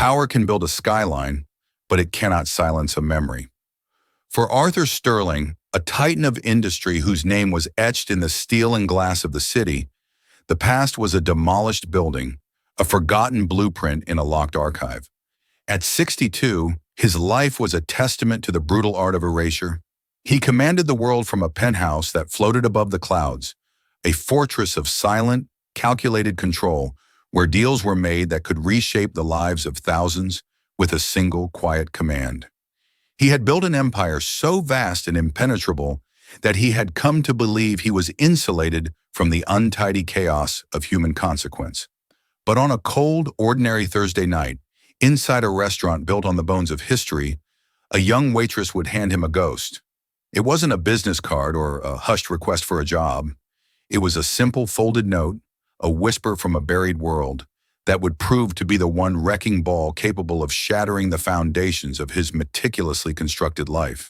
Power can build a skyline, but it cannot silence a memory. For Arthur Sterling, a titan of industry whose name was etched in the steel and glass of the city, the past was a demolished building, a forgotten blueprint in a locked archive. At 62, his life was a testament to the brutal art of erasure. He commanded the world from a penthouse that floated above the clouds, a fortress of silent, calculated control where deals were made that could reshape the lives of thousands with a single quiet command. He had built an empire so vast and impenetrable that he had come to believe he was insulated from the untidy chaos of human consequence. But on a cold, ordinary Thursday night, inside a restaurant built on the bones of history, a young waitress would hand him a ghost. It wasn't a business card or a hushed request for a job. It was a simple folded note, a whisper from a buried world that would prove to be the one wrecking ball capable of shattering the foundations of his meticulously constructed life.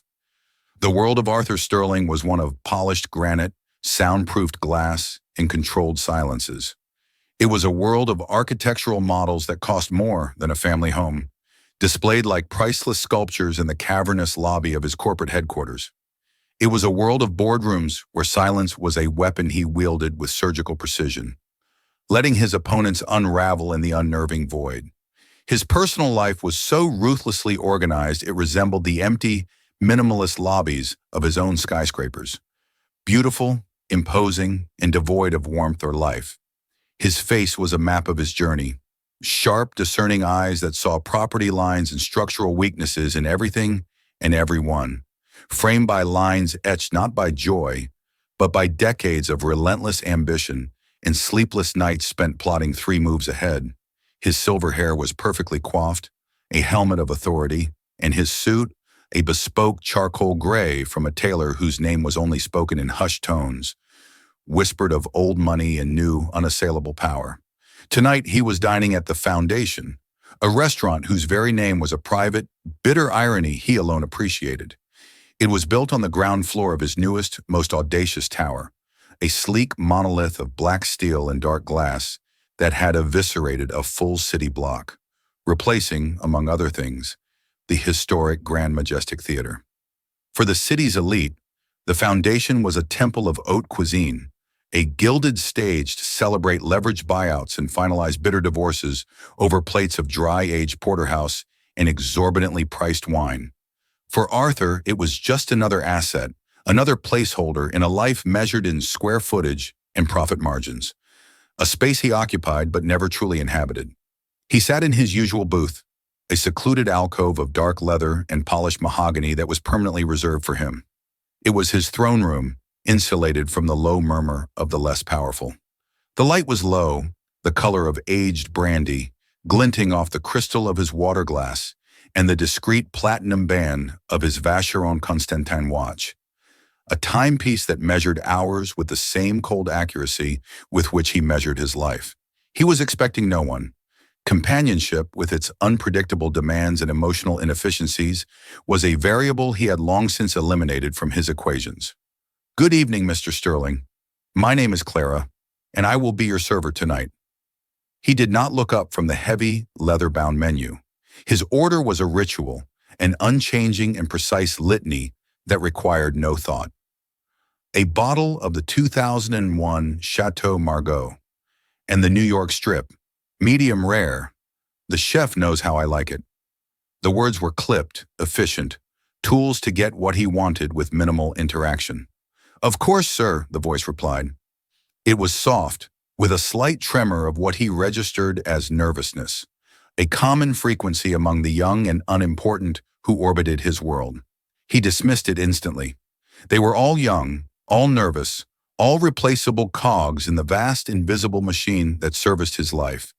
The world of Arthur Sterling was one of polished granite, soundproofed glass, and controlled silences. It was a world of architectural models that cost more than a family home, displayed like priceless sculptures in the cavernous lobby of his corporate headquarters. It was a world of boardrooms where silence was a weapon he wielded with surgical precision, letting his opponents unravel in the unnerving void. His personal life was so ruthlessly organized it resembled the empty, minimalist lobbies of his own skyscrapers. Beautiful, imposing, and devoid of warmth or life. His face was a map of his journey, sharp, discerning eyes that saw property lines and structural weaknesses in everything and everyone, framed by lines etched not by joy, but by decades of relentless ambition and sleepless nights spent plotting 3 moves ahead. His silver hair was perfectly coiffed, a helmet of authority, and his suit, a bespoke charcoal gray from a tailor whose name was only spoken in hushed tones, whispered of old money and new, unassailable power. Tonight he was dining at the Foundation, a restaurant whose very name was a private, bitter irony he alone appreciated. It was built on the ground floor of his newest, most audacious tower, a sleek monolith of black steel and dark glass that had eviscerated a full city block, replacing, among other things, the historic Grand Majestic Theater. For the city's elite, the Foundation was a temple of haute cuisine, a gilded stage to celebrate leveraged buyouts and finalize bitter divorces over plates of dry-aged porterhouse and exorbitantly priced wine. For Arthur, it was just another asset, another placeholder in a life measured in square footage and profit margins, a space he occupied but never truly inhabited. He sat in his usual booth, a secluded alcove of dark leather and polished mahogany that was permanently reserved for him. It was his throne room, insulated from the low murmur of the less powerful. The light was low, the color of aged brandy, glinting off the crystal of his water glass and the discreet platinum band of his Vacheron Constantin watch, a timepiece that measured hours with the same cold accuracy with which he measured his life. He was expecting no one. Companionship, with its unpredictable demands and emotional inefficiencies, was a variable he had long since eliminated from his equations. "Good evening, Mr. Sterling. My name is Clara, and I will be your server tonight." He did not look up from the heavy, leather-bound menu. His order was a ritual, an unchanging and precise litany that required no thought. A bottle of the 2001 Chateau Margaux and the New York Strip, medium rare. The chef knows how I like it. The words were clipped, efficient, tools to get what he wanted with minimal interaction. "Of course, sir," the voice replied. It was soft, with a slight tremor of what he registered as nervousness, a common frequency among the young and unimportant who orbited his world. He dismissed it instantly. They were all young, all nervous, all replaceable cogs in the vast invisible machine that serviced his life.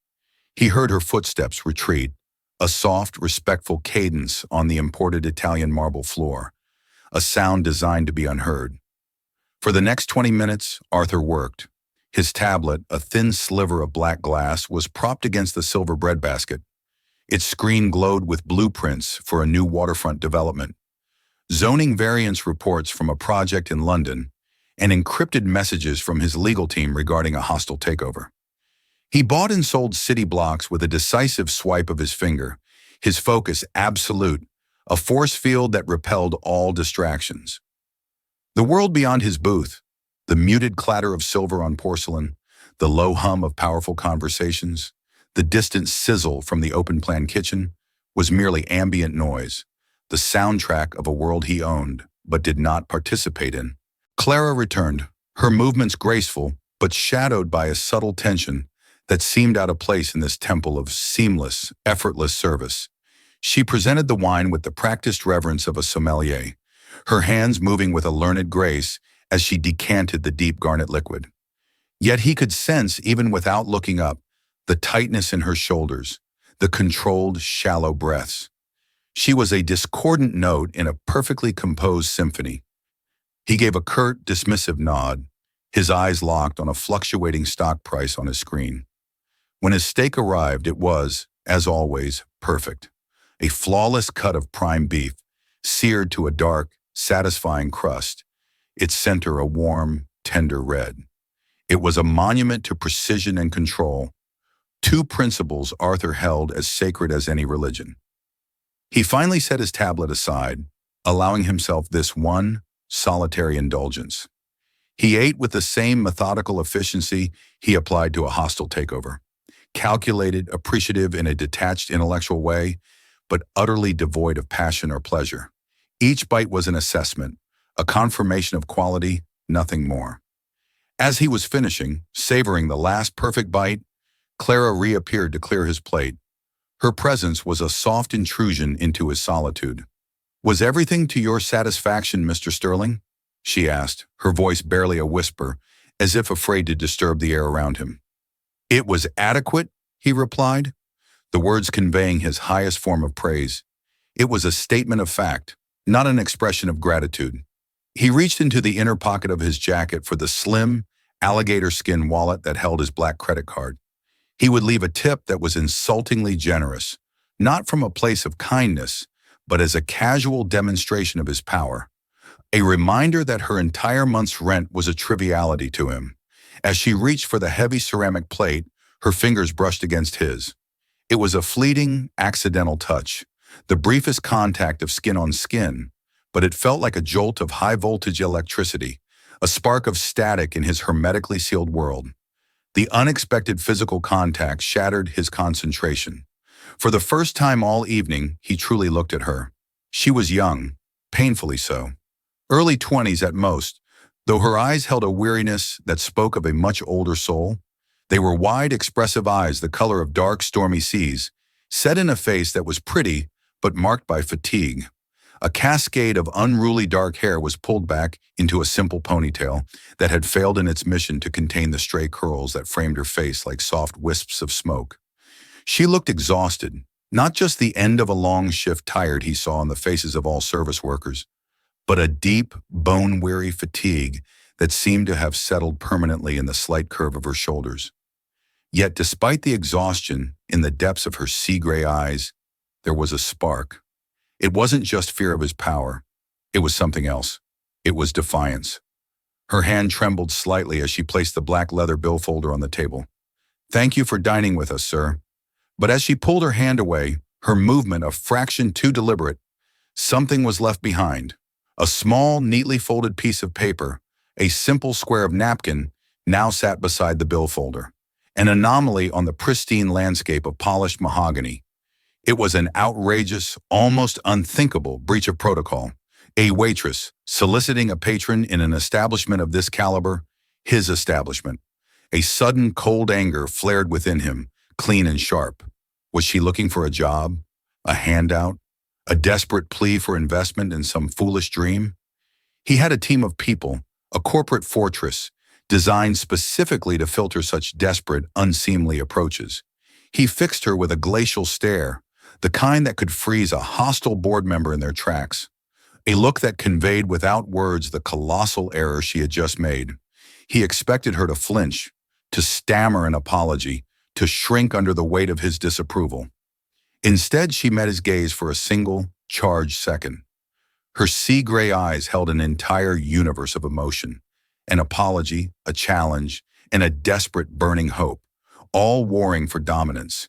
He heard her footsteps retreat, a soft, respectful cadence on the imported Italian marble floor, a sound designed to be unheard. For the next 20 minutes, Arthur worked. His tablet, a thin sliver of black glass, was propped against the silver breadbasket. Its screen glowed with blueprints for a new waterfront development, zoning variance reports from a project in London, and encrypted messages from his legal team regarding a hostile takeover. He bought and sold city blocks with a decisive swipe of his finger, his focus absolute, a force field that repelled all distractions. The world beyond his booth, the muted clatter of silver on porcelain, the low hum of powerful conversations, the distant sizzle from the open-plan kitchen, was merely ambient noise, the soundtrack of a world he owned but did not participate in. Clara returned, her movements graceful but shadowed by a subtle tension that seemed out of place in this temple of seamless, effortless service. She presented the wine with the practiced reverence of a sommelier, her hands moving with a learned grace as she decanted the deep garnet liquid. Yet he could sense, even without looking up, the tightness in her shoulders, the controlled, shallow breaths. She was a discordant note in a perfectly composed symphony. He gave a curt, dismissive nod, his eyes locked on a fluctuating stock price on his screen. When his steak arrived, it was, as always, perfect. A flawless cut of prime beef, seared to a dark, satisfying crust, its center a warm, tender red. It was a monument to precision and control, two principles Arthur held as sacred as any religion. He finally set his tablet aside, allowing himself this one solitary indulgence. He ate with the same methodical efficiency he applied to a hostile takeover, calculated, appreciative in a detached intellectual way, but utterly devoid of passion or pleasure. Each bite was an assessment, a confirmation of quality, nothing more. As he was finishing, savoring the last perfect bite, Clara reappeared to clear his plate. Her presence was a soft intrusion into his solitude. "Was everything to your satisfaction, Mr. Sterling?" she asked, her voice barely a whisper, as if afraid to disturb the air around him. "It was adequate," he replied, the words conveying his highest form of praise. It was a statement of fact, not an expression of gratitude. He reached into the inner pocket of his jacket for the slim, alligator skin wallet that held his black credit card. He would leave a tip that was insultingly generous, not from a place of kindness, but as a casual demonstration of his power. A reminder that her entire month's rent was a triviality to him. As she reached for the heavy ceramic plate, her fingers brushed against his. It was a fleeting, accidental touch, the briefest contact of skin on skin, but it felt like a jolt of high-voltage electricity, a spark of static in his hermetically sealed world. The unexpected physical contact shattered his concentration. For the first time all evening, he truly looked at her. She was young, painfully so. Early 20s at most, though her eyes held a weariness that spoke of a much older soul. They were wide, expressive eyes the color of dark, stormy seas, set in a face that was pretty but marked by fatigue. A cascade of unruly dark hair was pulled back into a simple ponytail that had failed in its mission to contain the stray curls that framed her face like soft wisps of smoke. She looked exhausted, not just the end of a long shift tired he saw on the faces of all service workers, but a deep, bone-weary fatigue that seemed to have settled permanently in the slight curve of her shoulders. Yet despite the exhaustion in the depths of her sea-gray eyes, there was a spark. It wasn't just fear of his power. It was something else. It was defiance. Her hand trembled slightly as she placed the black leather billfolder on the table. "Thank you for dining with us, sir." But as she pulled her hand away, her movement a fraction too deliberate, something was left behind. A small, neatly folded piece of paper, a simple square of napkin, now sat beside the billfolder, an anomaly on the pristine landscape of polished mahogany. It was an outrageous, almost unthinkable breach of protocol. A waitress soliciting a patron in an establishment of this caliber, his establishment. A sudden cold anger flared within him, clean and sharp. Was she looking for a job? A handout? A desperate plea for investment in some foolish dream? He had a team of people, a corporate fortress, designed specifically to filter such desperate, unseemly approaches. He fixed her with a glacial stare, the kind that could freeze a hostile board member in their tracks. A look that conveyed without words the colossal error she had just made. He expected her to flinch, to stammer an apology, to shrink under the weight of his disapproval. Instead, she met his gaze for a single, charged second. Her sea-gray eyes held an entire universe of emotion, an apology, a challenge, and a desperate, burning hope, all warring for dominance.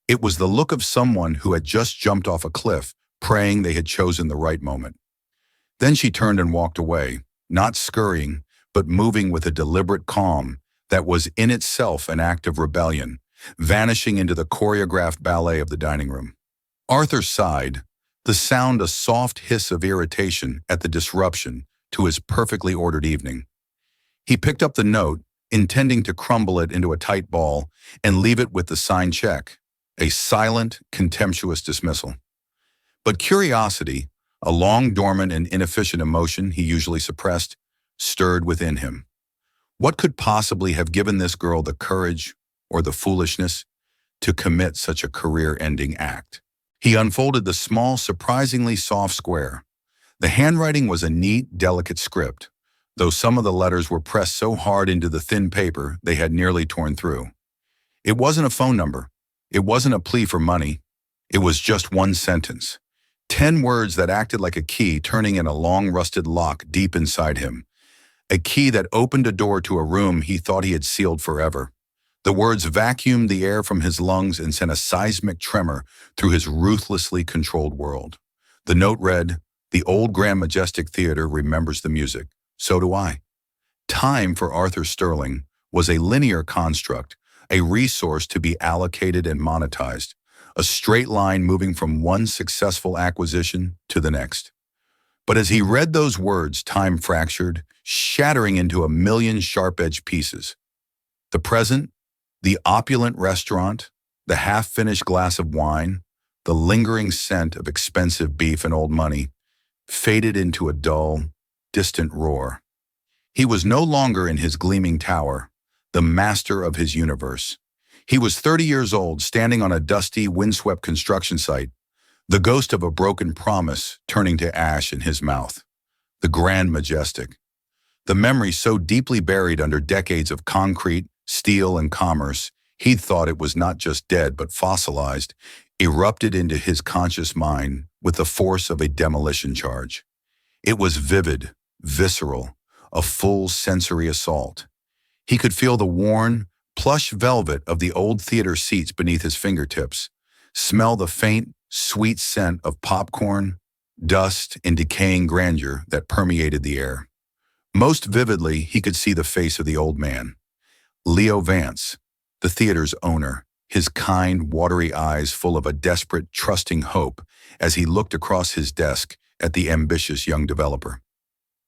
It was the look of someone who had just jumped off a cliff, praying they had chosen the right moment. Then she turned and walked away, not scurrying, but moving with a deliberate calm that was in itself an act of rebellion, vanishing into the choreographed ballet of the dining room. Arthur sighed, the sound a soft hiss of irritation at the disruption to his perfectly ordered evening. He picked up the note, intending to crumble it into a tight ball and leave it with the signed check, a silent, contemptuous dismissal. But curiosity, a long-dormant and inefficient emotion he usually suppressed, stirred within him. What could possibly have given this girl the courage, or the foolishness, to commit such a career-ending act? He unfolded the small, surprisingly soft square. The handwriting was a neat, delicate script, though some of the letters were pressed so hard into the thin paper they had nearly torn through. It wasn't a phone number. It wasn't a plea for money. It was just one sentence. 10 words that acted like a key turning in a long rusted lock deep inside him. A key that opened a door to a room he thought he had sealed forever. The words vacuumed the air from his lungs and sent a seismic tremor through his ruthlessly controlled world. The note read, "The old Grand Majestic Theater remembers the music. So do I." Time for Arthur Sterling was a linear construct, a resource to be allocated and monetized, a straight line moving from one successful acquisition to the next. But as he read those words, time fractured, shattering into a million sharp-edged pieces. The present, the opulent restaurant, the half-finished glass of wine, the lingering scent of expensive beef and old money, faded into a dull, distant roar. He was no longer in his gleaming tower, the master of his universe. He was 30 years old, standing on a dusty, windswept construction site, the ghost of a broken promise turning to ash in his mouth. The Grand Majestic. The memory so deeply buried under decades of concrete, steel, and commerce, he'd thought it was not just dead but fossilized, erupted into his conscious mind with the force of a demolition charge. It was vivid, visceral, a full sensory assault. He could feel the worn, plush velvet of the old theater seats beneath his fingertips, smell the faint, sweet scent of popcorn, dust, and decaying grandeur that permeated the air. Most vividly, he could see the face of the old man, Leo Vance, the theater's owner, his kind, watery eyes full of a desperate, trusting hope as he looked across his desk at the ambitious young developer.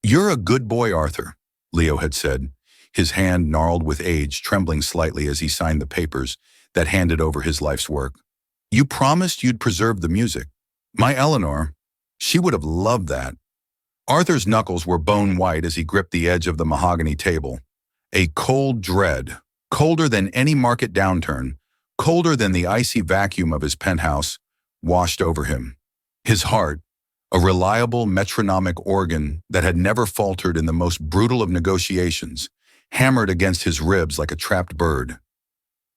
"You're a good boy, Arthur," Leo had said, his hand gnarled with age, trembling slightly as he signed the papers that handed over his life's work. "You promised you'd preserve the music. My Eleanor, she would have loved that." Arthur's knuckles were bone white as he gripped the edge of the mahogany table. A cold dread, colder than any market downturn, colder than the icy vacuum of his penthouse, washed over him. His heart, a reliable metronomic organ that had never faltered in the most brutal of negotiations, hammered against his ribs like a trapped bird.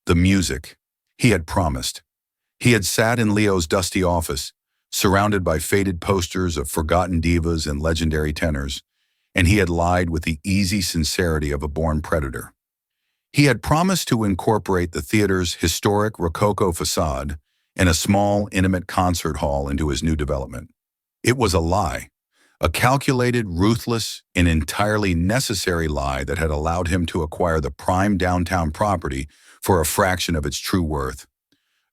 The music. He had promised. He had sat in Leo's dusty office, surrounded by faded posters of forgotten divas and legendary tenors, and he had lied with the easy sincerity of a born predator. He had promised to incorporate the theater's historic Rococo facade and a small, intimate concert hall into his new development. It was a lie, a calculated, ruthless, and entirely necessary lie that had allowed him to acquire the prime downtown property for a fraction of its true worth.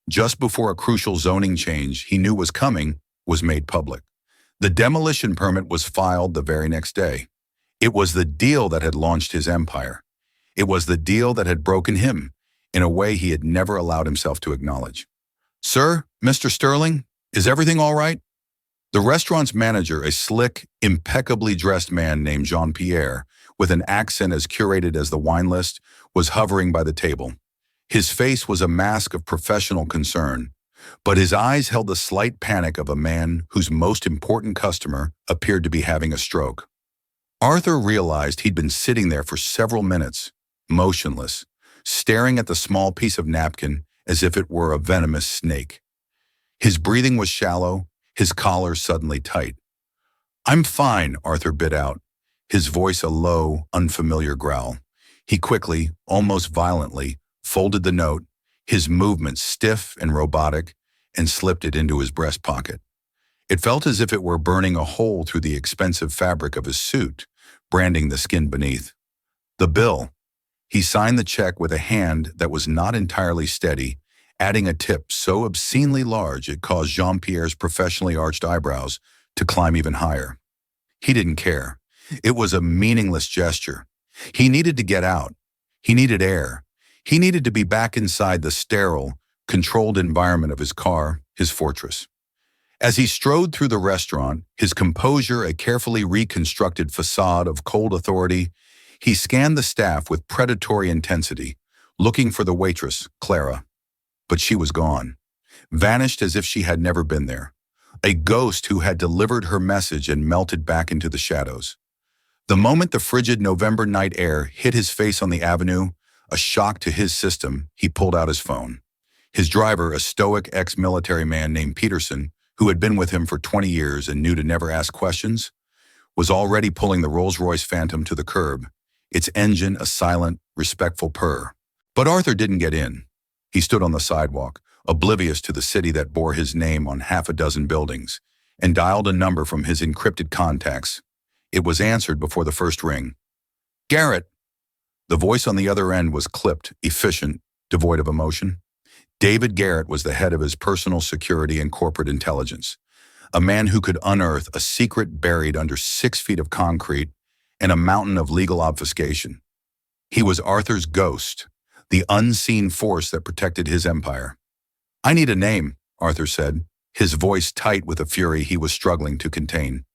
Just before a crucial zoning change he knew was coming was made public. The demolition permit was filed the very next day. It was the deal that had launched his empire. It was the deal that had broken him in a way he had never allowed himself to acknowledge. "Sir, Mr. Sterling, is everything all right?" The restaurant's manager, a slick, impeccably dressed man named Jean-Pierre, with an accent as curated as the wine list, was hovering by the table. His face was a mask of professional concern, but his eyes held the slight panic of a man whose most important customer appeared to be having a stroke. Arthur realized he'd been sitting there for several minutes, motionless, staring at the small piece of napkin as if it were a venomous snake. His breathing was shallow, his collar suddenly tight. "I'm fine," Arthur bit out, his voice a low, unfamiliar growl. He quickly, almost violently, folded the note, his movements stiff and robotic, and slipped it into his breast pocket. It felt as if it were burning a hole through the expensive fabric of his suit, branding the skin beneath. The bill. He signed the check with a hand that was not entirely steady, adding a tip so obscenely large it caused Jean-Pierre's professionally arched eyebrows to climb even higher. He didn't care. It was a meaningless gesture. He needed to get out. He needed air. He needed to be back inside the sterile, controlled environment of his car, his fortress. As he strode through the restaurant, his composure a carefully reconstructed facade of cold authority, he scanned the staff with predatory intensity, looking for the waitress, Clara. But she was gone, vanished as if she had never been there. A ghost who had delivered her message and melted back into the shadows. The moment the frigid November night air hit his face on the avenue, a shock to his system, he pulled out his phone. His driver, a stoic ex-military man named Peterson, who had been with him for 20 years and knew to never ask questions, was already pulling the Rolls-Royce Phantom to the curb, its engine a silent, respectful purr. But Arthur didn't get in. He stood on the sidewalk, oblivious to the city that bore his name on half a dozen buildings, and dialed a number from his encrypted contacts. It was answered before the first ring. "Garrett!" The voice on the other end was clipped, efficient, devoid of emotion. David Garrett was the head of his personal security and corporate intelligence, a man who could unearth a secret buried under 6 feet of concrete and a mountain of legal obfuscation. He was Arthur's ghost, the unseen force that protected his empire. "I need a name," Arthur said, his voice tight with a fury he was struggling to contain.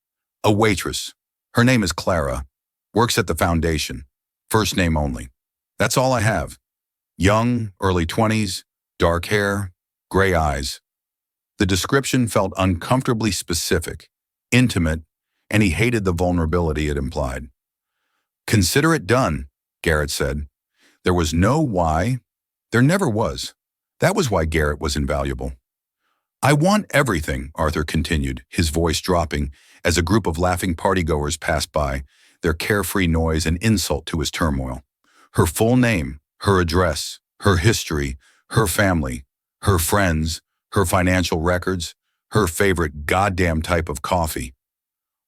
"A waitress. Her name is Clara. Works at the foundation. First name only. That's all I have. Young, early 20s, dark hair, gray eyes." The description felt uncomfortably specific, intimate, and he hated the vulnerability it implied. "Consider it done," Garrett said. There was no why. There never was. That was why Garrett was invaluable. "I want everything," Arthur continued, his voice dropping as a group of laughing partygoers passed by, their carefree noise an insult to his turmoil. Her full name, her address, her history, her family, her friends, her financial records, her favorite goddamn type of coffee.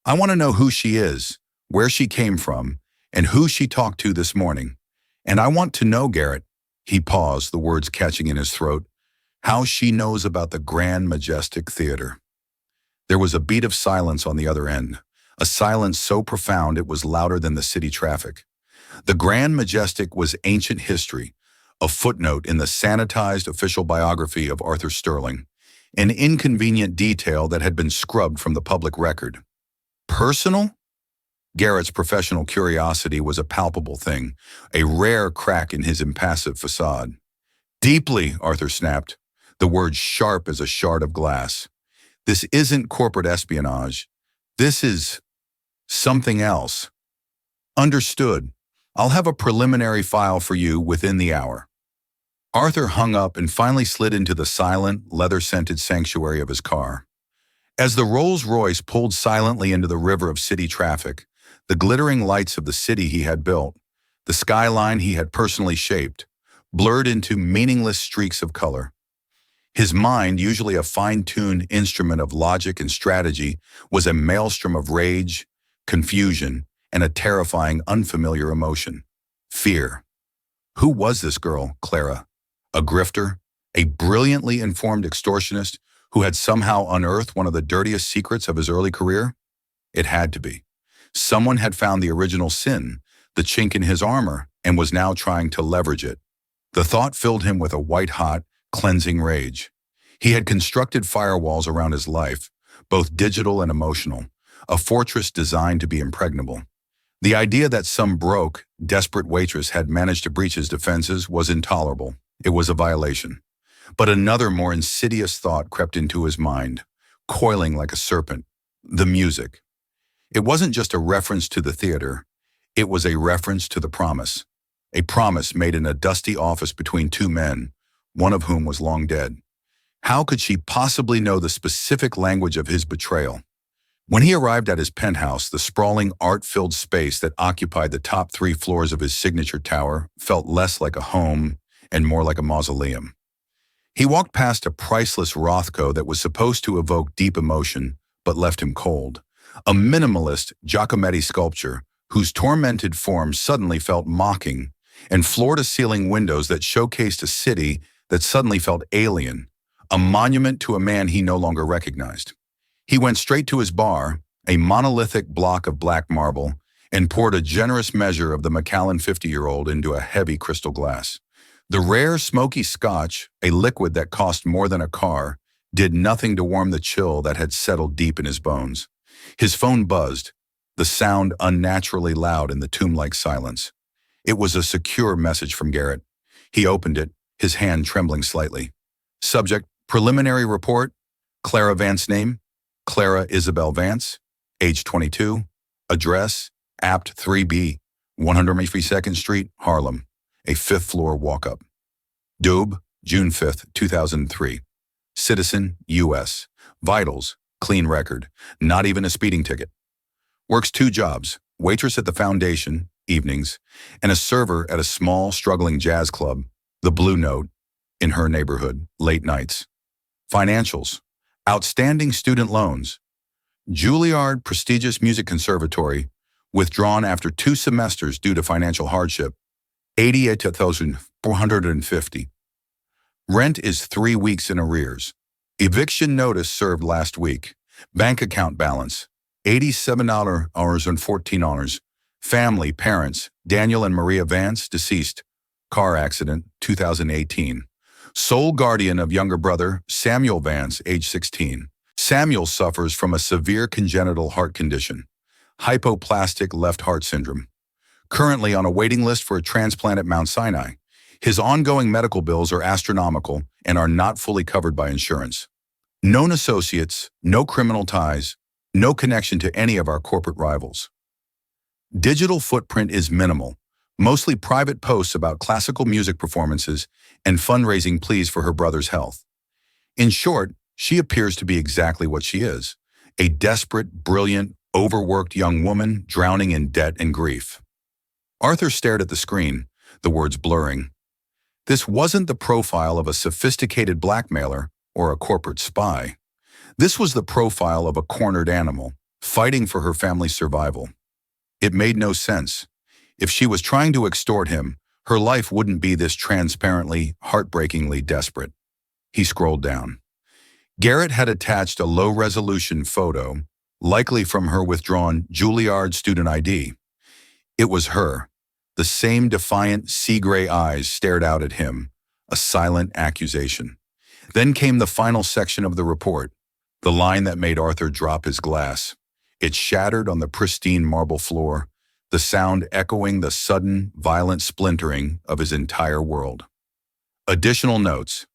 "I want to know who she is, where she came from, and who she talked to this morning. And I want to know, Garrett," he paused, the words catching in his throat, "how she knows about the Grand Majestic Theater." There was a beat of silence on the other end, a silence so profound it was louder than the city traffic. The Grand Majestic was ancient history, a footnote in the sanitized official biography of Arthur Sterling, an inconvenient detail that had been scrubbed from the public record. Personal? Garrett's professional curiosity was a palpable thing, a rare crack in his impassive facade. "Deeply," Arthur snapped, the words sharp as a shard of glass. "This isn't corporate espionage. This is something else." "Understood. I'll have a preliminary file for you within the hour." Arthur hung up and finally slid into the silent, leather-scented sanctuary of his car. As the Rolls-Royce pulled silently into the river of city traffic, the glittering lights of the city he had built, the skyline he had personally shaped, blurred into meaningless streaks of color. His mind, usually a fine-tuned instrument of logic and strategy, was a maelstrom of rage, confusion, and a terrifying, unfamiliar emotion. Fear. Who was this girl, Clara? A grifter? A brilliantly informed extortionist who had somehow unearthed one of the dirtiest secrets of his early career? It had to be. Someone had found the original sin, the chink in his armor, and was now trying to leverage it. The thought filled him with a white-hot, cleansing rage. He had constructed firewalls around his life, both digital and emotional, a fortress designed to be impregnable. The idea that some broke, desperate waitress had managed to breach his defenses was intolerable. It was a violation. But another more insidious thought crept into his mind, coiling like a serpent. The music. It wasn't just a reference to the theater. It was a reference to the promise. A promise made in a dusty office between two men, one of whom was long dead. How could she possibly know the specific language of his betrayal? When he arrived at his penthouse, the sprawling, art-filled space that occupied the top 3 floors of his signature tower felt less like a home and more like a mausoleum. He walked past a priceless Rothko that was supposed to evoke deep emotion, but left him cold. A minimalist Giacometti sculpture, whose tormented form suddenly felt mocking, and floor-to-ceiling windows that showcased a city that suddenly felt alien, a monument to a man he no longer recognized. He went straight to his bar, a monolithic block of black marble, and poured a generous measure of the Macallan 50-year-old into a heavy crystal glass. The rare smoky scotch, a liquid that cost more than a car, did nothing to warm the chill that had settled deep in his bones. His phone buzzed, the sound unnaturally loud in the tomb-like silence. It was a secure message from Garrett. He opened it, his hand trembling slightly. Subject, preliminary report, Clara Vance name, Clara Isabel Vance, age 22, address, Apt 3B, 152nd Street, Harlem, a fifth-floor walk-up. Dube, June 5, 2003. Citizen, U.S. Vitals, clean record, not even a speeding ticket. Works 2 jobs, waitress at the Foundation, evenings, and a server at a small, struggling jazz club, the Blue Note, in her neighborhood, late nights. Financials, outstanding student loans. Juilliard prestigious music conservatory, withdrawn after 2 semesters due to financial hardship, $88,450. Rent is 3 weeks in arrears. Eviction notice served last week. Bank account balance, $87.14. Family, parents, Daniel and Maria Vance, deceased. Car accident, 2018. Sole guardian of younger brother, Samuel Vance, age 16. Samuel suffers from a severe congenital heart condition, hypoplastic left heart syndrome. Currently on a waiting list for a transplant at Mount Sinai. His ongoing medical bills are astronomical and are not fully covered by insurance. Known associates, no criminal ties, no connection to any of our corporate rivals. Digital footprint is minimal, mostly private posts about classical music performances and fundraising pleas for her brother's health. In short, she appears to be exactly what she is, a desperate, brilliant, overworked young woman drowning in debt and grief. Arthur stared at the screen, the words blurring. This wasn't the profile of a sophisticated blackmailer or a corporate spy. This was the profile of a cornered animal, fighting for her family's survival. It made no sense. If she was trying to extort him, her life wouldn't be this transparently, heartbreakingly desperate. He scrolled down. Garrett had attached a low-resolution photo, likely from her withdrawn Juilliard student ID. It was her. The same defiant, sea-gray eyes stared out at him, a silent accusation. Then came the final section of the report, the line that made Arthur drop his glass. It shattered on the pristine marble floor, the sound echoing the sudden, violent splintering of his entire world. Additional notes.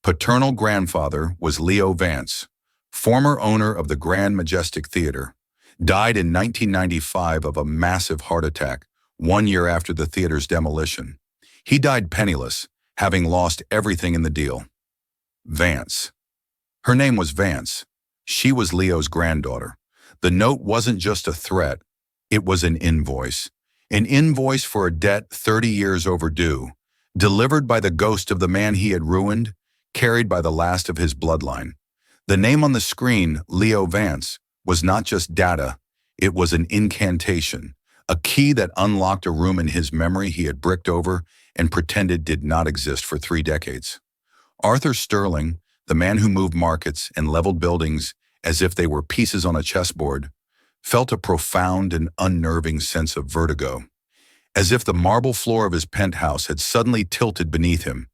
Paternal grandfather was Leo Vance, former owner of the Grand Majestic Theater. Died in 1995 of a massive heart attack, 1 year after the theater's demolition. He died penniless, having lost everything in the deal. Vance. Her name was Vance. She was Leo's granddaughter. The note wasn't just a threat, it was an invoice. An invoice for a debt 30 years overdue, delivered by the ghost of the man he had ruined, carried by the last of his bloodline. The name on the screen, Leo Vance, was not just data, it was an incantation, a key that unlocked a room in his memory he had bricked over and pretended did not exist for 3 decades. Arthur Sterling, the man who moved markets and leveled buildings as if they were pieces on a chessboard, felt a profound and unnerving sense of vertigo, as if the marble floor of his penthouse had suddenly tilted beneath him.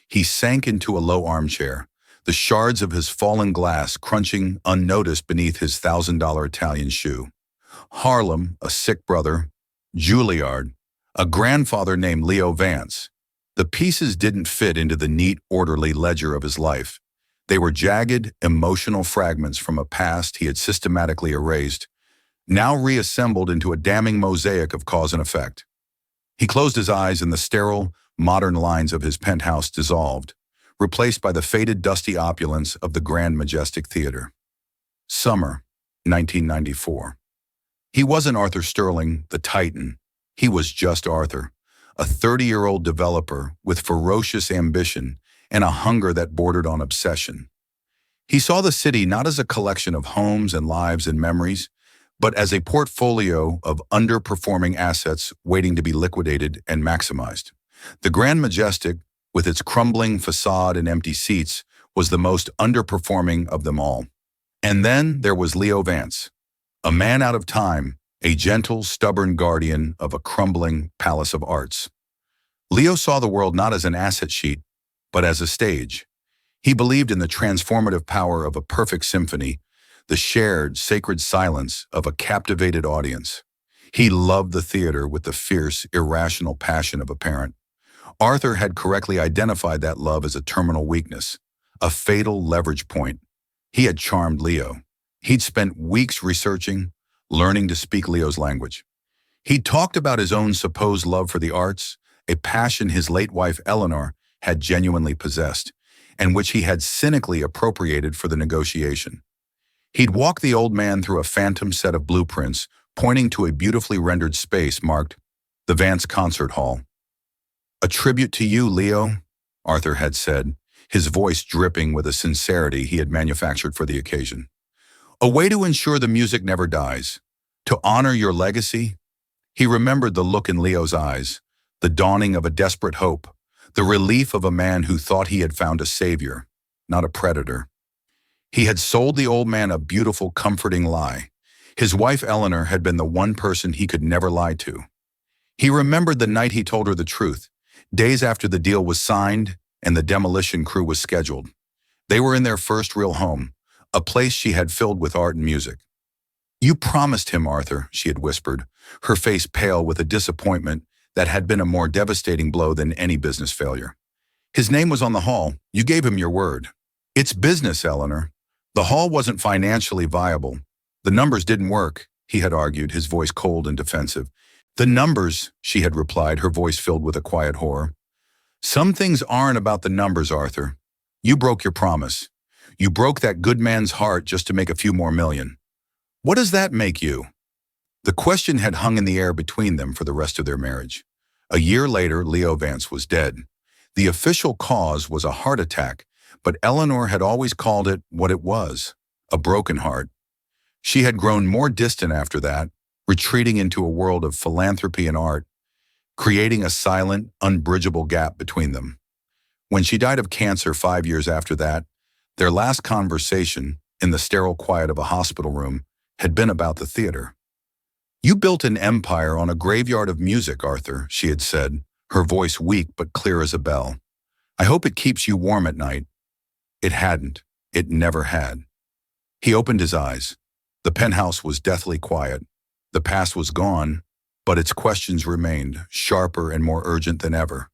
He sank into a low armchair, the shards of his fallen glass crunching unnoticed beneath his $1,000 Italian shoe. Harlem, a sick brother, Juilliard, a grandfather named Leo Vance. The pieces didn't fit into the neat, orderly ledger of his life. They were jagged, emotional fragments from a past he had systematically erased, now reassembled into a damning mosaic of cause and effect. He closed his eyes and the sterile, modern lines of his penthouse dissolved, replaced by the faded, dusty opulence of the Grand Majestic Theater. Summer, 1994. He wasn't Arthur Sterling, the Titan. He was just Arthur, a 30-year-old developer with ferocious ambition and a hunger that bordered on obsession. He saw the city not as a collection of homes and lives and memories, but as a portfolio of underperforming assets waiting to be liquidated and maximized. The Grand Majestic, with its crumbling facade and empty seats, was the most underperforming of them all. And then there was Leo Vance, a man out of time, a gentle, stubborn guardian of a crumbling palace of arts. Leo saw the world not as an asset sheet, but as a stage. He believed in the transformative power of a perfect symphony, the shared, sacred silence of a captivated audience. He loved the theater with the fierce, irrational passion of a parent. Arthur had correctly identified that love as a terminal weakness, a fatal leverage point. He had charmed Leo. He'd spent weeks researching, learning to speak Leo's language. He'd talked about his own supposed love for the arts, a passion his late wife Eleanor had genuinely possessed, and which he had cynically appropriated for the negotiation. He'd walk the old man through a phantom set of blueprints, pointing to a beautifully rendered space marked the Vance Concert Hall. "A tribute to you, Leo," Arthur had said, his voice dripping with a sincerity he had manufactured for the occasion. "A way to ensure the music never dies. To honor your legacy." He remembered the look in Leo's eyes, the dawning of a desperate hope, the relief of a man who thought he had found a savior, not a predator. He had sold the old man a beautiful, comforting lie. His wife Eleanor had been the one person he could never lie to. He remembered the night he told her the truth, days after the deal was signed and the demolition crew was scheduled. They were in their first real home, a place she had filled with art and music. "You promised him, Arthur," she had whispered, her face pale with a disappointment that had been a more devastating blow than any business failure. "His name was on the hall. You gave him your word." "It's business, Eleanor. The hall wasn't financially viable. The numbers didn't work," he had argued, his voice cold and defensive. "The numbers," she had replied, her voice filled with a quiet horror. "Some things aren't about the numbers, Arthur. You broke your promise. You broke that good man's heart just to make a few more million. What does that make you?" The question had hung in the air between them for the rest of their marriage. A year later, Leo Vance was dead. The official cause was a heart attack, but Eleanor had always called it what it was, a broken heart. She had grown more distant after that, retreating into a world of philanthropy and art, creating a silent, unbridgeable gap between them. When she died of cancer 5 years after that, their last conversation, in the sterile quiet of a hospital room, had been about the theater. "You built an empire on a graveyard of music, Arthur," she had said, her voice weak but clear as a bell. "I hope it keeps you warm at night." It hadn't. It never had. He opened his eyes. The penthouse was deathly quiet. The past was gone, but its questions remained, sharper and more urgent than ever.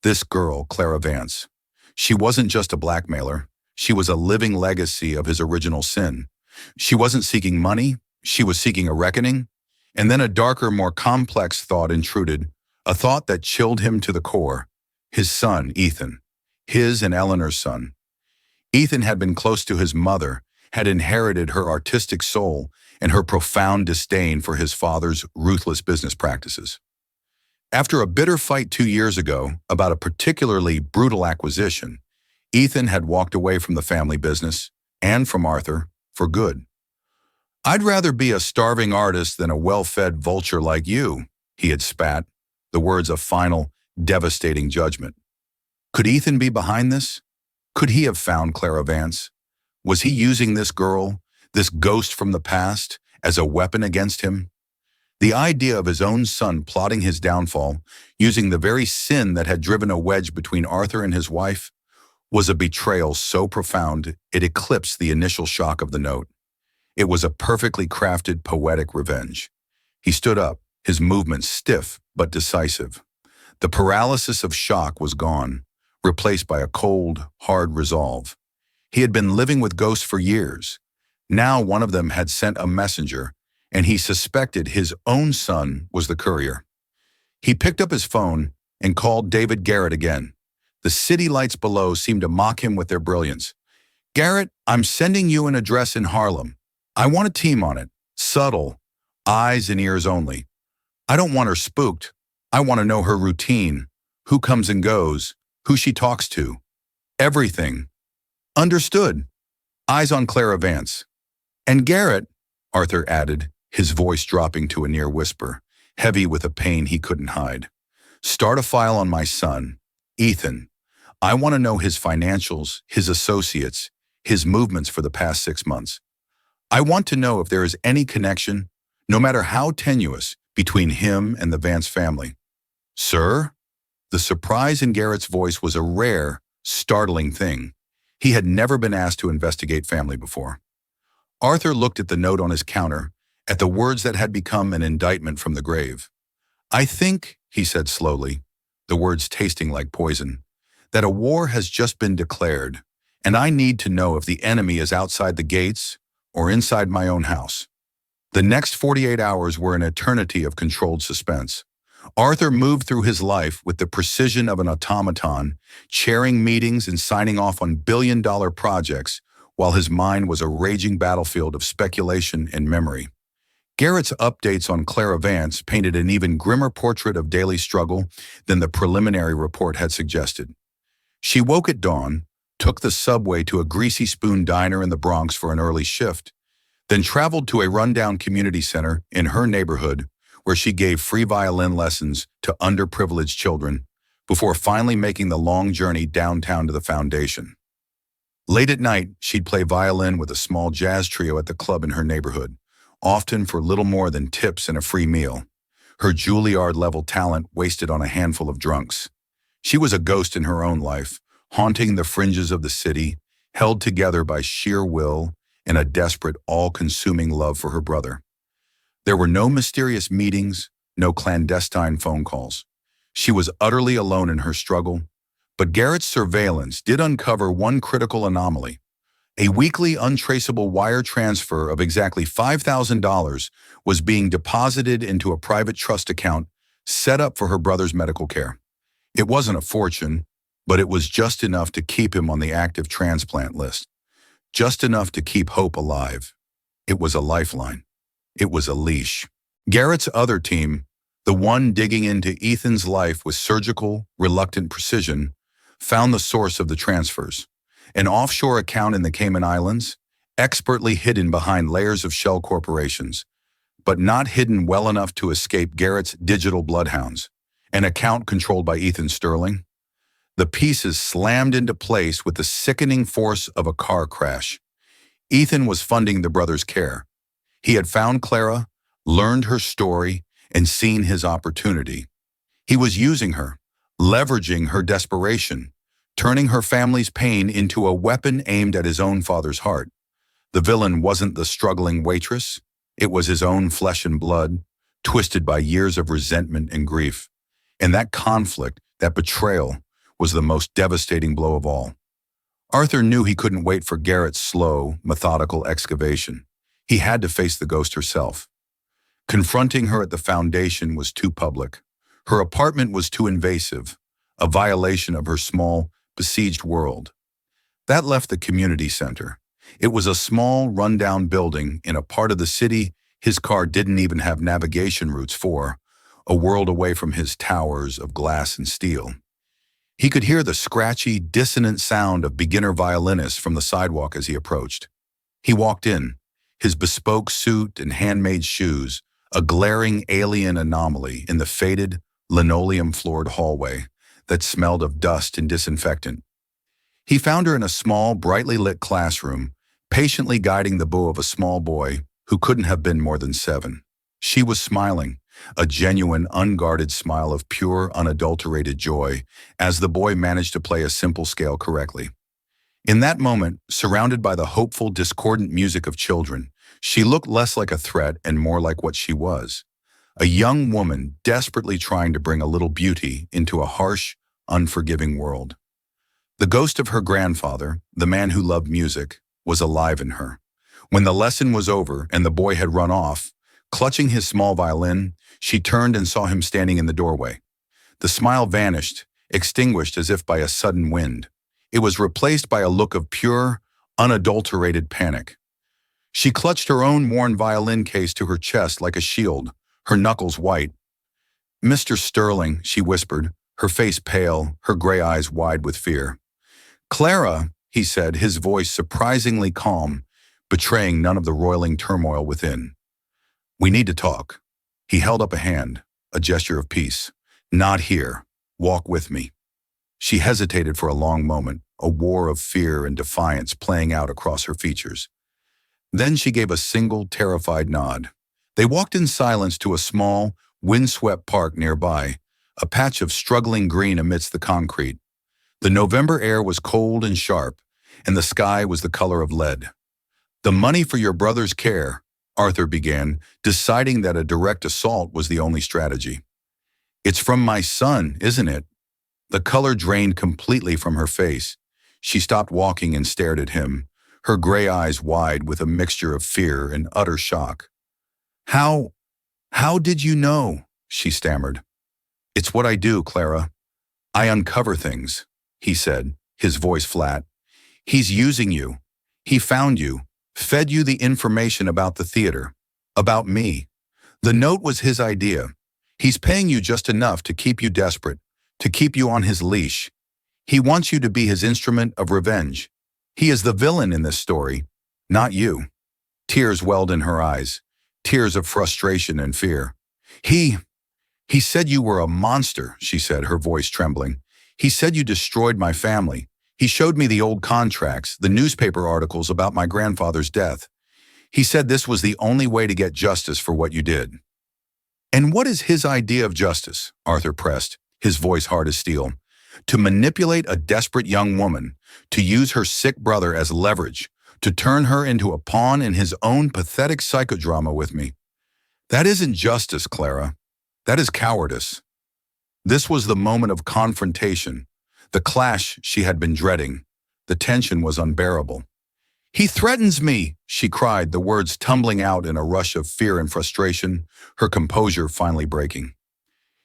This girl, Clara Vance. She wasn't just a blackmailer. She was a living legacy of his original sin. She wasn't seeking money. She was seeking a reckoning. And then a darker, more complex thought intruded, a thought that chilled him to the core. His son, Ethan. His and Eleanor's son. Ethan had been close to his mother, had inherited her artistic soul and her profound disdain for his father's ruthless business practices. After a bitter fight 2 years ago about a particularly brutal acquisition, Ethan had walked away from the family business, and from Arthur, for good. "I'd rather be a starving artist than a well-fed vulture like you," he had spat, the words of final, devastating judgment. Could Ethan be behind this? Could he have found Clara Vance? Was he using this girl, this ghost from the past, as a weapon against him? The idea of his own son plotting his downfall, using the very sin that had driven a wedge between Arthur and his wife, was a betrayal so profound it eclipsed the initial shock of the note. It was a perfectly crafted, poetic revenge. He stood up, his movements stiff but decisive. The paralysis of shock was gone, replaced by a cold, hard resolve. He had been living with ghosts for years. Now one of them had sent a messenger, and he suspected his own son was the courier. He picked up his phone and called David Garrett again. The city lights below seemed to mock him with their brilliance. "Garrett, I'm sending you an address in Harlem. I want a team on it. Subtle. Eyes and ears only. I don't want her spooked. I want to know her routine, who comes and goes, who she talks to, everything. Understood. Eyes on Clara Vance. And Garrett, Arthur added, his voice dropping to a near whisper, heavy with a pain he couldn't hide. Start a file on my son, Ethan. I want to know his financials, his associates, his movements for the past 6 months. I want to know if there is any connection, no matter how tenuous, between him and the Vance family. Sir? The surprise in Garrett's voice was a rare, startling thing. He had never been asked to investigate family before. Arthur looked at the note on his counter, at the words that had become an indictment from the grave. I think, he said slowly, the words tasting like poison, that a war has just been declared, and I need to know if the enemy is outside the gates or inside my own house. The next 48 hours were an eternity of controlled suspense. Arthur moved through his life with the precision of an automaton, chairing meetings and signing off on billion-dollar projects, while his mind was a raging battlefield of speculation and memory. Garrett's updates on Clara Vance painted an even grimmer portrait of daily struggle than the preliminary report had suggested. She woke at dawn, took the subway to a Greasy Spoon diner in the Bronx for an early shift, then traveled to a rundown community center in her neighborhood where she gave free violin lessons to underprivileged children before finally making the long journey downtown to the foundation. Late at night, she'd play violin with a small jazz trio at the club in her neighborhood, often for little more than tips and a free meal. Her Juilliard-level talent wasted on a handful of drunks. She was a ghost in her own life, haunting the fringes of the city, held together by sheer will and a desperate, all-consuming love for her brother. There were no mysterious meetings, no clandestine phone calls. She was utterly alone in her struggle, but Garrett's surveillance did uncover one critical anomaly. A weekly untraceable wire transfer of exactly $5,000 was being deposited into a private trust account set up for her brother's medical care. It wasn't a fortune, but it was just enough to keep him on the active transplant list. Just enough to keep hope alive. It was a lifeline. It was a leash. Garrett's other team, the one digging into Ethan's life with surgical, reluctant precision, found the source of the transfers. An offshore account in the Cayman Islands, expertly hidden behind layers of shell corporations, but not hidden well enough to escape Garrett's digital bloodhounds. An account controlled by Ethan Sterling. The pieces slammed into place with the sickening force of a car crash. Ethan was funding the brothers' care. He had found Clara, learned her story, and seen his opportunity. He was using her, leveraging her desperation, turning her family's pain into a weapon aimed at his own father's heart. The villain wasn't the struggling waitress. It was his own flesh and blood, twisted by years of resentment and grief. And that conflict, that betrayal, was the most devastating blow of all. Arthur knew he couldn't wait for Garrett's slow, methodical excavation. He had to face the ghost herself. Confronting her at the foundation was too public. Her apartment was too invasive, a violation of her small, besieged world. That left the community center. It was a small, rundown building in a part of the city his car didn't even have navigation routes for, a world away from his towers of glass and steel. He could hear the scratchy, dissonant sound of beginner violinists from the sidewalk as he approached. He walked in, his bespoke suit and handmade shoes, a glaring alien anomaly in the faded, linoleum-floored hallway that smelled of dust and disinfectant. He found her in a small, brightly lit classroom, patiently guiding the bow of a small boy who couldn't have been more than 7. She was smiling, a genuine, unguarded smile of pure, unadulterated joy, as the boy managed to play a simple scale correctly. In that moment, surrounded by the hopeful, discordant music of children, she looked less like a threat and more like what she was. A young woman desperately trying to bring a little beauty into a harsh, unforgiving world. The ghost of her grandfather, the man who loved music, was alive in her. When the lesson was over and the boy had run off, clutching his small violin, she turned and saw him standing in the doorway. The smile vanished, extinguished as if by a sudden wind. It was replaced by a look of pure, unadulterated panic. She clutched her own worn violin case to her chest like a shield, her knuckles white. Mr. Sterling, she whispered, her face pale, her gray eyes wide with fear. Clara, he said, his voice surprisingly calm, betraying none of the roiling turmoil within. We need to talk. He held up a hand, a gesture of peace. Not here. Walk with me. She hesitated for a long moment, a war of fear and defiance playing out across her features. Then she gave a single, terrified nod. They walked in silence to a small, windswept park nearby, a patch of struggling green amidst the concrete. The November air was cold and sharp, and the sky was the color of lead. The money for your brother's care, Arthur began, deciding that a direct assault was the only strategy. It's from my son, isn't it? The color drained completely from her face. She stopped walking and stared at him, her gray eyes wide with a mixture of fear and utter shock. How did you know? She stammered. It's what I do, Clara. I uncover things, he said, his voice flat. He's using you. He found you, fed you the information about the theater, about me. The note was his idea. He's paying you just enough to keep you desperate, to keep you on his leash. He wants you to be his instrument of revenge. He is the villain in this story, not you. Tears welled in her eyes, tears of frustration and fear. He said you were a monster, she said, her voice trembling. He said you destroyed my family. He showed me the old contracts, the newspaper articles about my grandfather's death. He said this was the only way to get justice for what you did. And what is his idea of justice? Arthur pressed, his voice hard as steel. To manipulate a desperate young woman, to use her sick brother as leverage, to turn her into a pawn in his own pathetic psychodrama with me. That isn't justice, Clara. That is cowardice. This was the moment of confrontation, the clash she had been dreading. The tension was unbearable. He threatens me, she cried, the words tumbling out in a rush of fear and frustration, her composure finally breaking.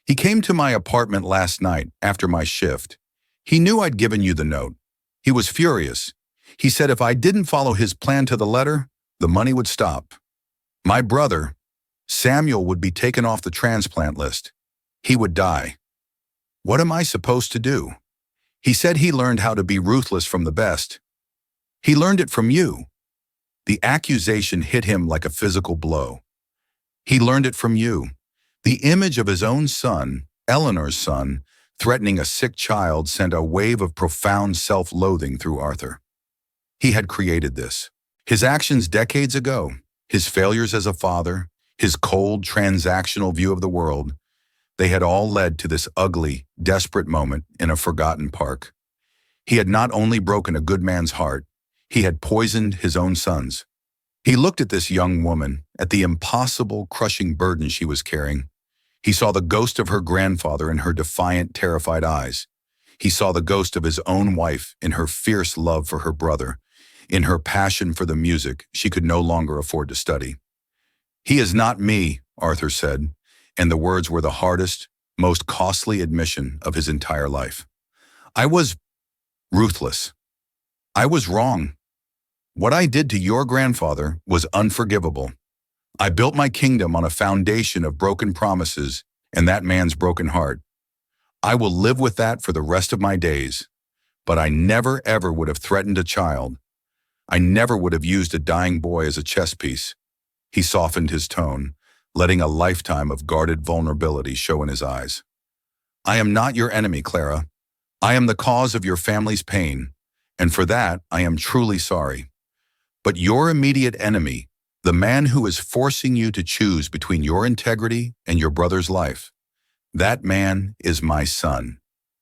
He came to my apartment last night after my shift. He knew I'd given you the note. He was furious. He said if I didn't follow his plan to the letter, the money would stop. My brother, Samuel, would be taken off the transplant list. He would die. What am I supposed to do? He said he learned how to be ruthless from the best. He learned it from you. The accusation hit him like a physical blow. He learned it from you. The image of his own son, Eleanor's son, threatening a sick child sent a wave of profound self-loathing through Arthur. He had created this. His actions decades ago, his failures as a father, his cold, transactional view of the world, they had all led to this ugly, desperate moment in a forgotten park. He had not only broken a good man's heart, he had poisoned his own son's. He looked at this young woman, at the impossible, crushing burden she was carrying. He saw the ghost of her grandfather in her defiant, terrified eyes. He saw the ghost of his own wife in her fierce love for her brother, in her passion for the music she could no longer afford to study. He is not me, Arthur said, and the words were the hardest, most costly admission of his entire life. I was ruthless. I was wrong. What I did to your grandfather was unforgivable. I built my kingdom on a foundation of broken promises and that man's broken heart. I will live with that for the rest of my days. But I never ever would have threatened a child. I never would have used a dying boy as a chess piece. He softened his tone, letting a lifetime of guarded vulnerability show in his eyes. I am not your enemy, Clara. I am the cause of your family's pain, and for that I am truly sorry. But your immediate enemy, the man who is forcing you to choose between your integrity and your brother's life, that man is my son.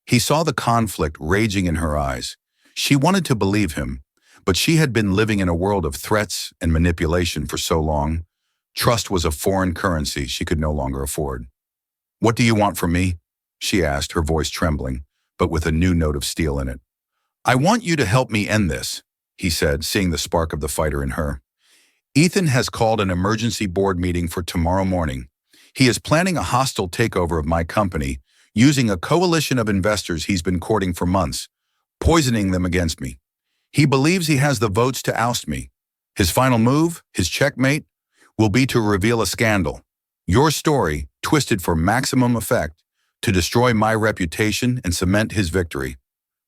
He saw the conflict raging in her eyes. She wanted to believe him, but she had been living in a world of threats and manipulation for so long. Trust was a foreign currency she could no longer afford. What do you want from me? She asked, her voice trembling, but with a new note of steel in it. I want you to help me end this, he said, seeing the spark of the fighter in her. Ethan has called an emergency board meeting for tomorrow morning. He is planning a hostile takeover of my company, using a coalition of investors he's been courting for months, poisoning them against me. He believes he has the votes to oust me. His final move, his checkmate, will be to reveal a scandal, Your story, twisted for maximum effect, to destroy my reputation and cement his victory.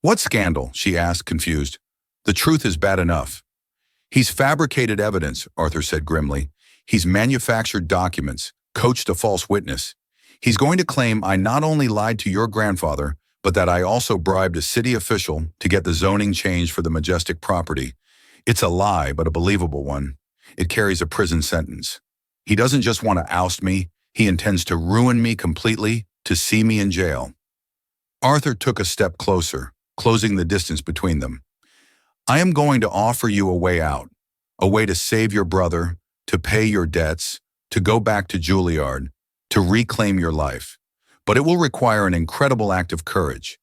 What scandal? She asked, confused. The truth is bad enough. He's fabricated evidence, Arthur said grimly. He's manufactured documents, coached a false witness. He's going to claim I not only lied to your grandfather, but that I also bribed a city official to get the zoning changed for the majestic property. It's a lie, but a believable one. It carries a prison sentence. He doesn't just want to oust me, he intends to ruin me completely, to see me in jail. Arthur took a step closer, closing the distance between them. I am going to offer you a way out, a way to save your brother, to pay your debts, to go back to Juilliard, to reclaim your life. But it will require an incredible act of courage.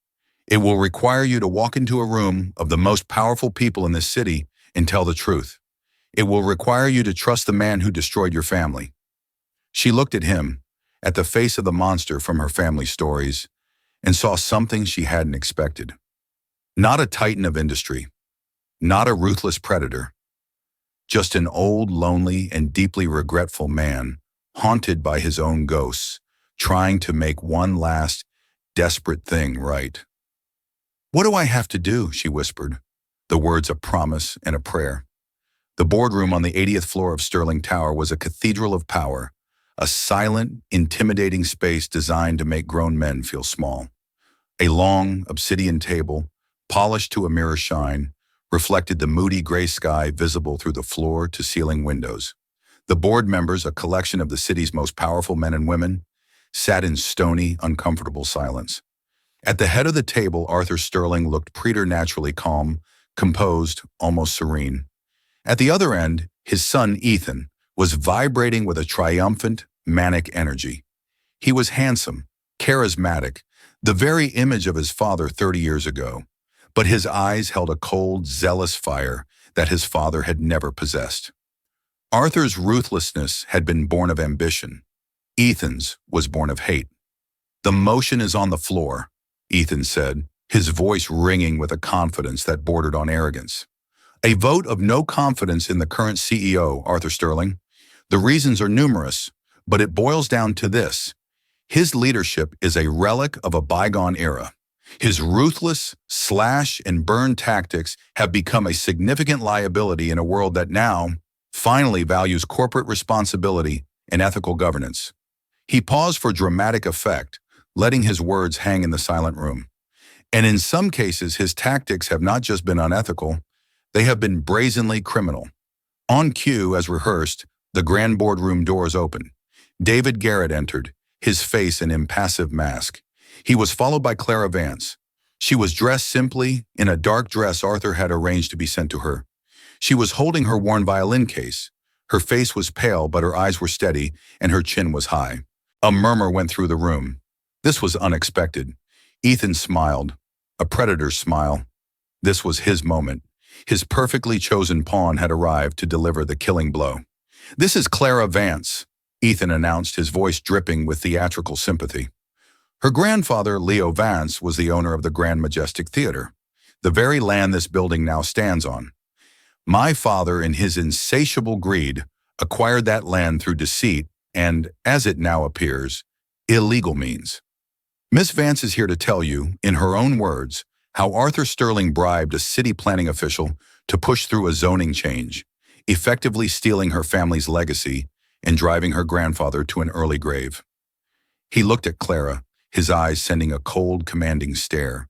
It will require you to walk into a room of the most powerful people in this city and tell the truth. It will require you to trust the man who destroyed your family. She looked at him, at the face of the monster from her family stories, and saw something she hadn't expected. Not a titan of industry, not a ruthless predator, just an old, lonely, and deeply regretful man, haunted by his own ghosts, trying to make one last, desperate thing right. What do I have to do? She whispered, the words a promise and a prayer. The boardroom on the 80th floor of Sterling Tower was a cathedral of power, a silent, intimidating space designed to make grown men feel small. A long, obsidian table, polished to a mirror shine, reflected the moody gray sky visible through the floor-to-ceiling windows. The board members, a collection of the city's most powerful men and women, sat in stony, uncomfortable silence. At the head of the table, Arthur Sterling looked preternaturally calm, composed, almost serene. At the other end, his son, Ethan, was vibrating with a triumphant, manic energy. He was handsome, charismatic, the very image of his father 30 years ago, but his eyes held a cold, zealous fire that his father had never possessed. Arthur's ruthlessness had been born of ambition. Ethan's was born of hate. The motion is on the floor, Ethan said, his voice ringing with a confidence that bordered on arrogance. A vote of no confidence in the current CEO, Arthur Sterling. The reasons are numerous, but it boils down to this. His leadership is a relic of a bygone era. His ruthless slash-and-burn tactics have become a significant liability in a world that now finally values corporate responsibility and ethical governance. He paused for dramatic effect, letting his words hang in the silent room. And in some cases, his tactics have not just been unethical, they have been brazenly criminal. On cue, as rehearsed, the grand boardroom doors opened. David Garrett entered, his face an impassive mask. He was followed by Clara Vance. She was dressed simply in a dark dress Arthur had arranged to be sent to her. She was holding her worn violin case. Her face was pale, but her eyes were steady, and her chin was high. A murmur went through the room. This was unexpected. Ethan smiled, a predator's smile. This was his moment. His perfectly chosen pawn had arrived to deliver the killing blow. "This is Clara Vance," Ethan announced, his voice dripping with theatrical sympathy. Her grandfather, Leo Vance, was the owner of the Grand Majestic Theater, the very land this building now stands on. My father, in his insatiable greed, acquired that land through deceit and, as it now appears, illegal means. Miss Vance is here to tell you, in her own words, how Arthur Sterling bribed a city planning official to push through a zoning change, effectively stealing her family's legacy and driving her grandfather to an early grave. He looked at Clara, his eyes sending a cold, commanding stare.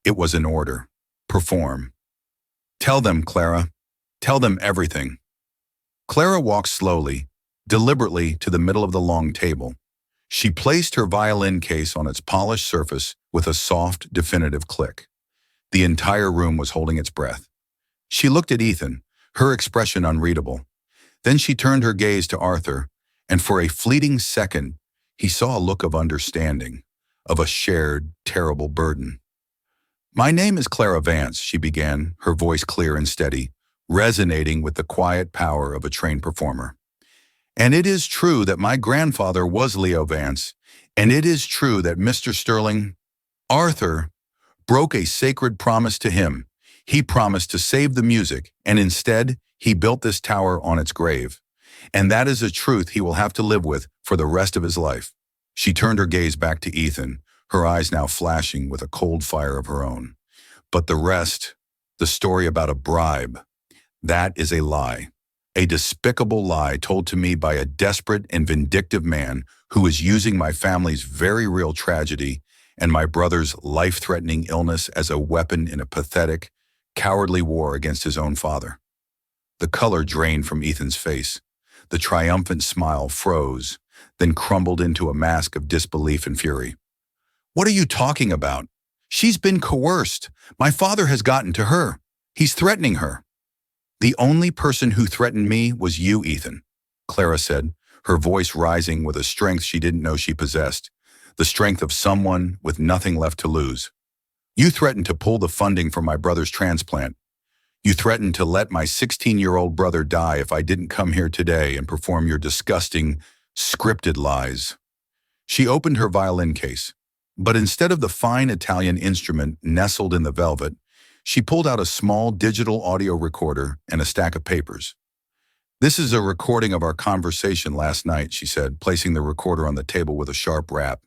It was an order. Perform. "Tell them, Clara. Tell them everything." Clara walked slowly, deliberately to the middle of the long table. She placed her violin case on its polished surface with a soft, definitive click. The entire room was holding its breath. She looked at Ethan, her expression unreadable. Then she turned her gaze to Arthur, and for a fleeting second, he saw a look of understanding, of a shared, terrible burden. "My name is Clara Vance," she began, her voice clear and steady, resonating with the quiet power of a trained performer. "And it is true that my grandfather was Leo Vance, and it is true that Mr. Sterling, Arthur, broke a sacred promise to him. He promised to save the music, and instead, he built this tower on its grave. And that is a truth he will have to live with for the rest of his life. She turned her gaze back to Ethan, her eyes now flashing with a cold fire of her own. But the rest, the story about a bribe, that is a lie. A despicable lie told to me by a desperate and vindictive man who is using my family's very real tragedy and my brother's life-threatening illness as a weapon in a pathetic, cowardly war against his own father. The color drained from Ethan's face. The triumphant smile froze, then crumbled into a mask of disbelief and fury. What are you talking about? She's been coerced. My father has gotten to her. He's threatening her. The only person who threatened me was you, Ethan, Clara said, her voice rising with a strength she didn't know she possessed, the strength of someone with nothing left to lose. You threatened to pull the funding for my brother's transplant. You threatened to let my 16-year-old brother die if I didn't come here today and perform your disgusting, scripted lies. She opened her violin case, but instead of the fine Italian instrument nestled in the velvet, she pulled out a small digital audio recorder and a stack of papers. This is a recording of our conversation last night, she said, placing the recorder on the table with a sharp rap.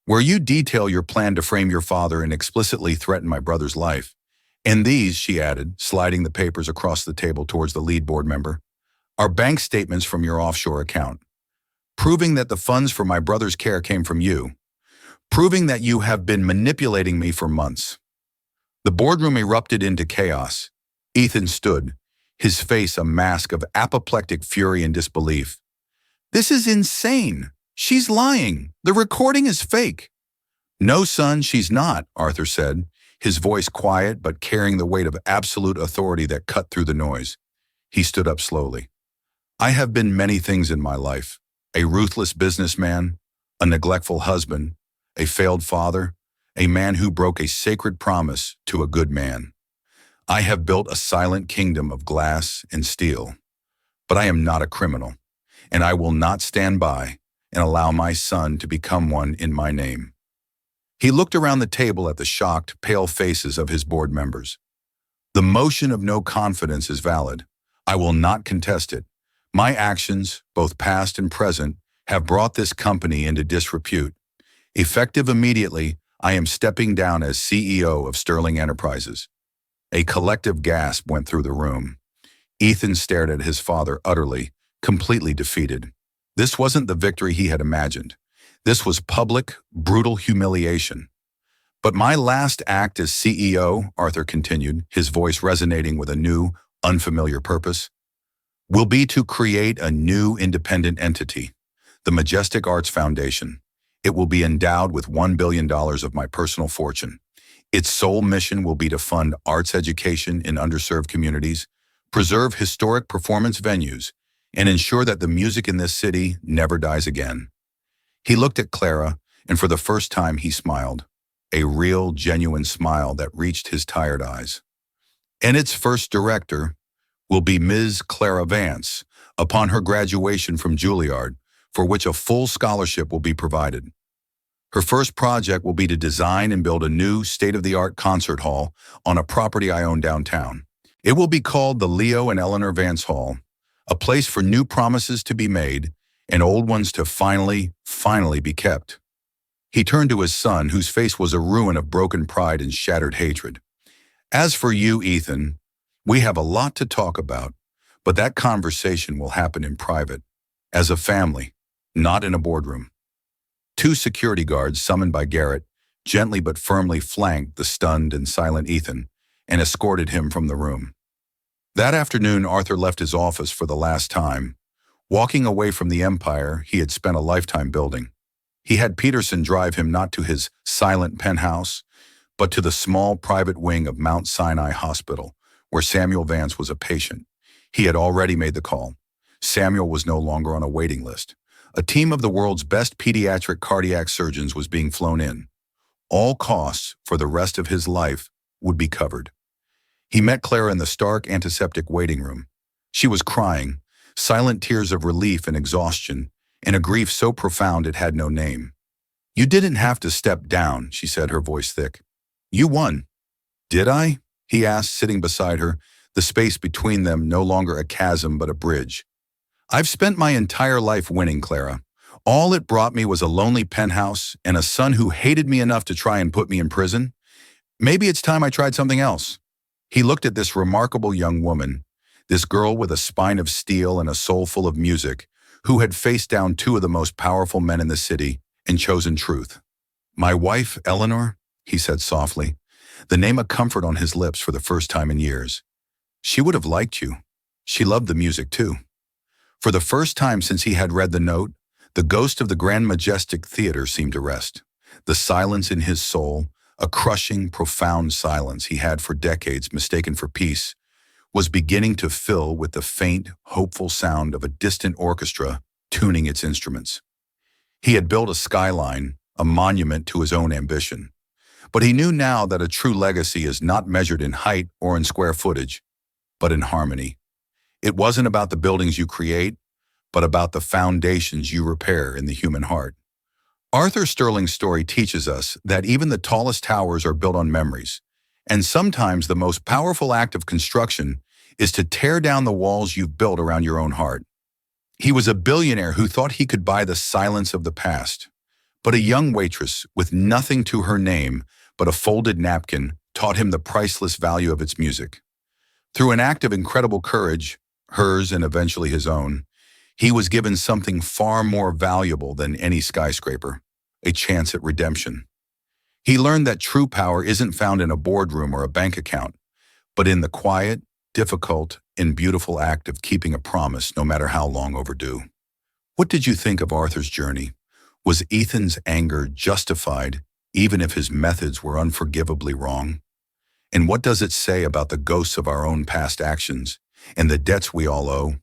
Where you detail your plan to frame your father and explicitly threaten my brother's life. And these, she added, sliding the papers across the table towards the lead board member, are bank statements from your offshore account, proving that the funds for my brother's care came from you, proving that you have been manipulating me for months. The boardroom erupted into chaos. Ethan stood, his face a mask of apoplectic fury and disbelief. This is insane. She's lying. The recording is fake. No, son, she's not, Arthur said, his voice quiet but carrying the weight of absolute authority that cut through the noise. He stood up slowly. I have been many things in my life. A ruthless businessman, a neglectful husband, a failed father, a man who broke a sacred promise to a good man. I have built a silent kingdom of glass and steel. But I am not a criminal, and I will not stand by and allow my son to become one in my name. He looked around the table at the shocked, pale faces of his board members. The motion of no confidence is valid. I will not contest it. My actions, both past and present, have brought this company into disrepute. Effective immediately, I am stepping down as CEO of Sterling Enterprises. A collective gasp went through the room. Ethan stared at his father utterly, completely defeated. This wasn't the victory he had imagined. This was public, brutal humiliation. But my last act as CEO, Arthur continued, his voice resonating with a new, unfamiliar purpose, will be to create a new independent entity, the Majestic Arts Foundation. It will be endowed with $1 billion of my personal fortune. Its sole mission will be to fund arts education in underserved communities, preserve historic performance venues, and ensure that the music in this city never dies again. He looked at Clara, and for the first time he smiled, a real, genuine smile that reached his tired eyes. And its first director will be Ms. Clara Vance, upon her graduation from Juilliard, for which a full scholarship will be provided. Her first project will be to design and build a new state-of-the-art concert hall on a property I own downtown. It will be called the Leo and Eleanor Vance Hall, a place for new promises to be made and old ones to finally be kept. He turned to his son, whose face was a ruin of broken pride and shattered hatred. As for you, Ethan, we have a lot to talk about, but that conversation will happen in private, as a family, not in a boardroom. 2 security guards summoned by Garrett gently but firmly flanked the stunned and silent Ethan and escorted him from the room. That afternoon, Arthur left his office for the last time, walking away from the empire he had spent a lifetime building. He had Peterson drive him not to his silent penthouse, but to the small private wing of Mount Sinai Hospital, where Samuel Vance was a patient. He had already made the call. Samuel was no longer on a waiting list. A team of the world's best pediatric cardiac surgeons was being flown in. All costs for the rest of his life would be covered. He met Clara in the stark antiseptic waiting room. She was crying, silent tears of relief and exhaustion, and a grief so profound it had no name. You didn't have to step down, she said, her voice thick. You won. Did I? He asked, sitting beside her, the space between them no longer a chasm but a bridge. I've spent my entire life winning, Clara. All it brought me was a lonely penthouse and a son who hated me enough to try and put me in prison. Maybe it's time I tried something else. He looked at this remarkable young woman, this girl with a spine of steel and a soul full of music, who had faced down two of the most powerful men in the city and chosen truth. My wife, Eleanor, he said softly, the name a comfort on his lips for the first time in years. She would have liked you. She loved the music too. For the first time since he had read the note, the ghost of the grand majestic theater seemed to rest. The silence in his soul, a crushing, profound silence he had for decades mistaken for peace, was beginning to fill with the faint, hopeful sound of a distant orchestra tuning its instruments. He had built a skyline, a monument to his own ambition. But he knew now that a true legacy is not measured in height or in square footage, but in harmony. It wasn't about the buildings you create, but about the foundations you repair in the human heart. Arthur Sterling's story teaches us that even the tallest towers are built on memories, and sometimes the most powerful act of construction is to tear down the walls you've built around your own heart. He was a billionaire who thought he could buy the silence of the past, but a young waitress with nothing to her name but a folded napkin taught him the priceless value of its music. Through an act of incredible courage, hers and eventually his own, he was given something far more valuable than any skyscraper, a chance at redemption. He learned that true power isn't found in a boardroom or a bank account, but in the quiet, difficult, and beautiful act of keeping a promise no matter how long overdue. What did you think of Arthur's journey? Was Ethan's anger justified, even if his methods were unforgivably wrong? And what does it say about the ghosts of our own past actions and the debts we all owe?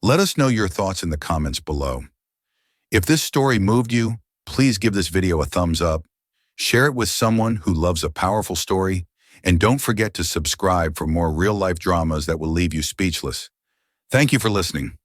Let us know your thoughts in the comments below. If this story moved you, please give this video a thumbs up, share it with someone who loves a powerful story, and don't forget to subscribe for more real-life dramas that will leave you speechless. Thank you for listening.